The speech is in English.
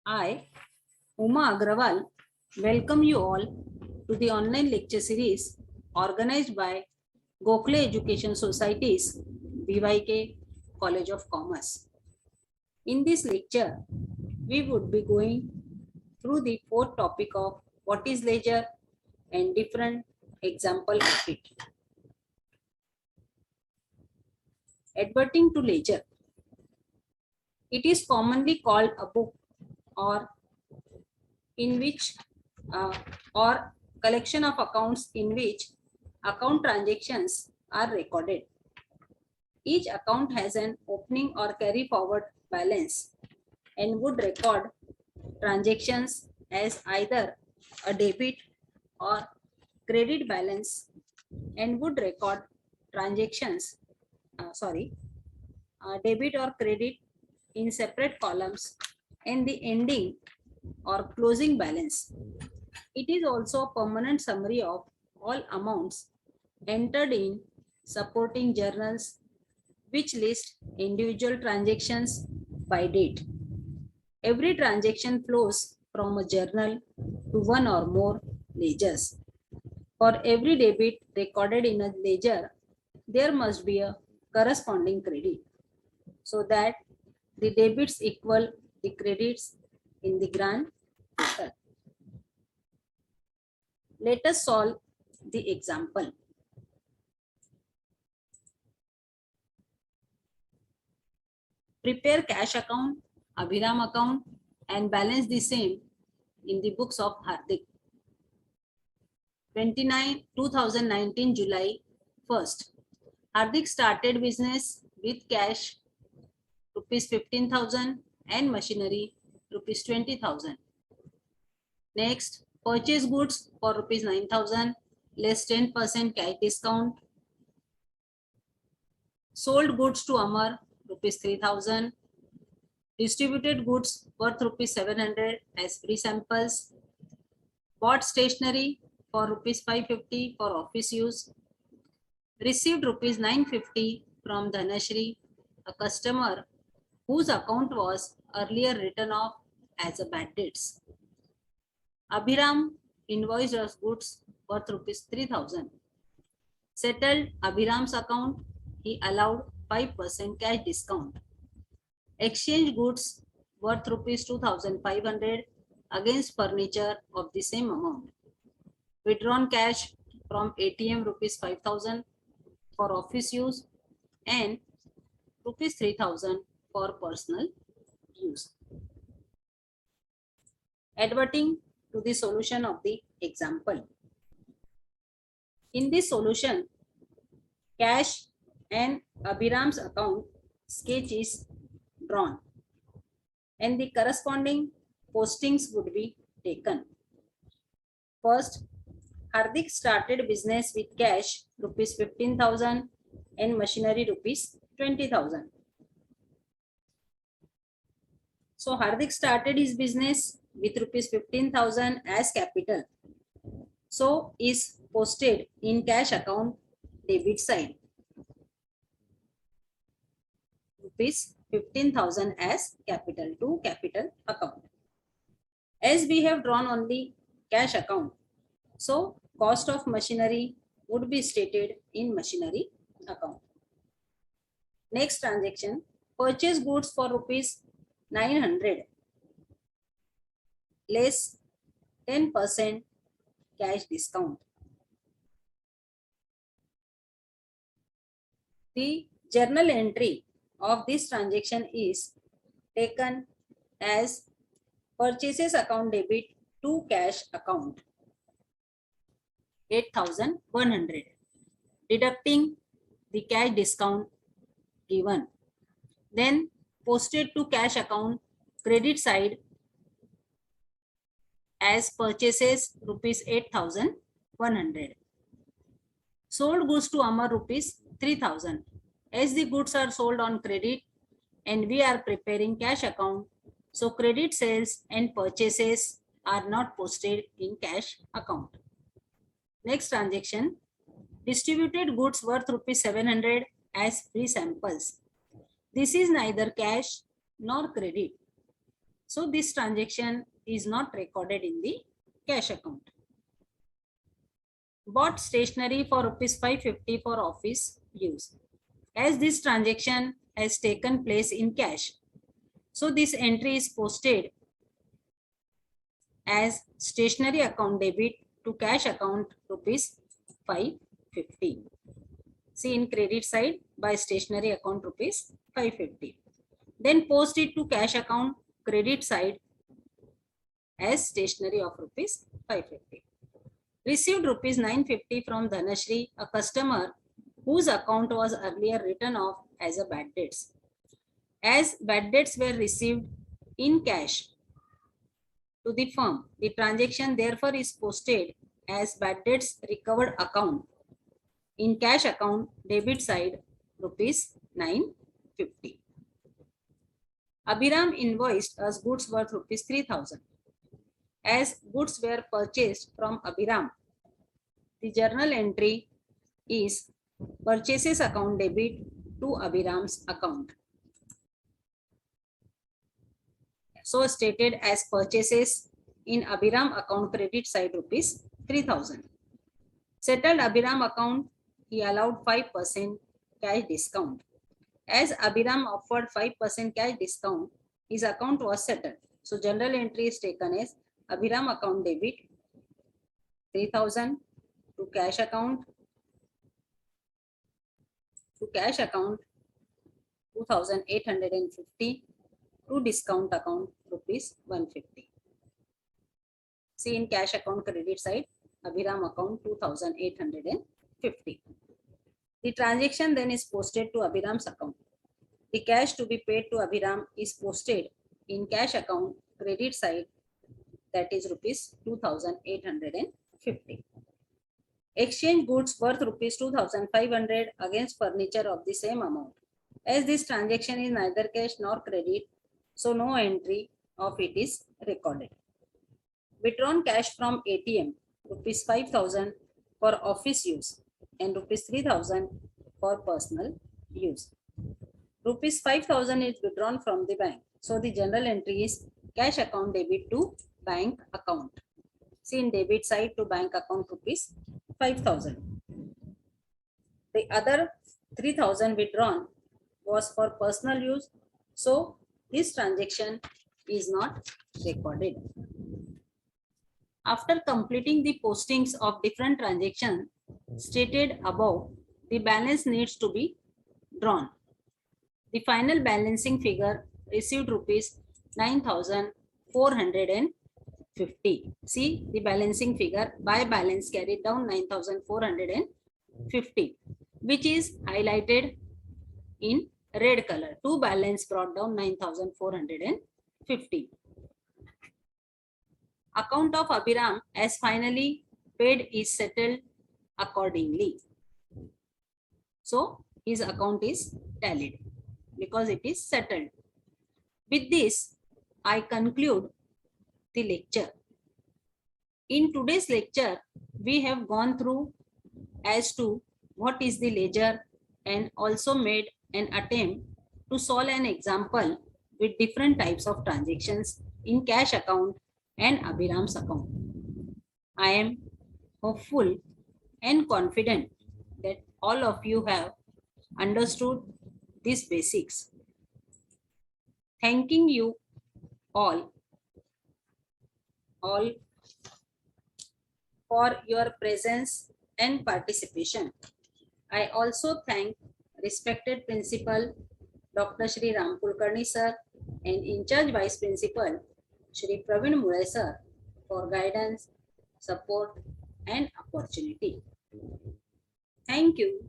I, Uma Agrawal, welcome you all to the online lecture series organized by Gokhale Education Society's BYK College of Commerce. In this lecture, we would be going through the fourth topic of what is ledger and different example of it. Adverting to ledger. It is commonly called a book or in which or collection of accounts in which account transactions are recorded. Each account has an opening or carry forward balance and would record transactions as either a debit or credit balance and would record transactions debit or credit in separate columns and the ending or closing balance. It is also a permanent summary of all amounts entered in supporting journals which list individual transactions by date. Every transaction flows from a journal to one or more ledgers. For every debit recorded in a ledger, there must be a corresponding credit so that the debits equal the credits in the grand total. Let us solve the example. Prepare cash account, Abhiram account and balance the same in the books of Hardik. 2019 July 1st. Hardik started business with cash rupees 15,000 and machinery rupees 20,000. Next, purchase goods for rupees 9,000 less 10% cash discount. Sold goods to Amar rupees 3,000. Distributed goods worth rupees 700 as free samples. Bought stationery for rupees 550 for office use. Received rupees 950 from Dhanashri, a customer whose account was earlier written off as a bad debts. Abhiram invoiced us goods worth rupees 3,000. Settled Abhiram's account, he allowed 5% cash discount. Exchange goods worth rupees 2,500 against furniture of the same amount. Withdrawn cash from ATM rupees 5,000 for office use and rupees 3,000 for personal use. Adverting to the solution of the example. In this solution, cash and Abhiram's account sketch is drawn and the corresponding postings would be taken. First, Hardik started business with cash rupees 15,000 and machinery rupees 20,000. So Hardik started his business with rupees 15,000 as capital. So is posted in cash account debit side. Rupees 15,000 as capital to capital account. As we have drawn only cash account, so cost of machinery would be stated in machinery account. Next transaction, purchase goods for rupees 900 less 10% cash discount. The journal entry of this transaction is taken as purchases account debit to cash account 8,100, deducting the cash discount given. Then posted to cash account credit side as purchases rupees 8,100. Sold goods to Amar rupees 3,000. As the goods are sold on credit and we are preparing cash account, so credit sales and purchases are not posted in cash account. Next transaction, distributed goods worth rupees 700 as free samples. This is neither cash nor credit. So this transaction is not recorded in the cash account. Bought stationery for rupees 550 for office use. As this transaction has taken place in cash, so this entry is posted as stationery account debit to cash account rupees 550. See in credit side by stationery account rupees 550. Then post it to cash account credit side as stationery of rupees 550. Received rupees 950 from Dhanashri, a customer whose account was earlier written off as a bad debts. As bad debts were received in cash to the firm, the transaction therefore is posted as bad debts recovered account in cash account debit side rupees 950. Abhiram invoiced us goods worth rupees 3000. As goods were purchased from Abhiram, the journal entry is purchases account debit to Abhiram's account. So stated as purchases in Abhiram account credit side rupees 3000. Settled Abhiram account, he allowed 5% cash discount. As Abhiram offered 5% cash discount, his account was settled. So general entry is taken as Abhiram account debit 3000 to cash account 2850 to discount account rupees 150. See in cash account credit side Abhiram account 2850. The transaction then is posted to Abhiram's account. The cash to be paid to Abhiram is posted in cash account credit side, that is rupees 2850. Exchange goods worth rupees 2500 against furniture of the same amount. As this transaction is neither cash nor credit, so no entry of it is recorded. Withdrawn cash from ATM rupees 5000 for office use and rupees 3000 for personal use. Rupees 5000 is withdrawn from the bank. So the general entry is cash account debit to bank account. See in debit side to bank account rupees 5000. The other 3000 withdrawn was for personal use. So this transaction is not recorded. After completing the postings of different transactions stated above, the balance needs to be drawn. The final balancing figure received rupees 9450. See the balancing figure by balance carried down 9450, which is highlighted in red color. To balance brought down 9450. Account of Abhiram as finally paid is settled accordingly. So his account is tallied because it is settled. With this, I conclude the lecture. In today's lecture, we have gone through as to what is the ledger and also made an attempt to solve an example with different types of transactions in cash account and Abhiram's account. I am hopeful and confident that all of you have understood these basics. Thanking you all for your presence and participation. I also thank respected Principal Dr. Shri Ram Kulkarni sir and in charge Vice Principal Shri Praveen Mule sir for guidance, support and opportunity. Thank you.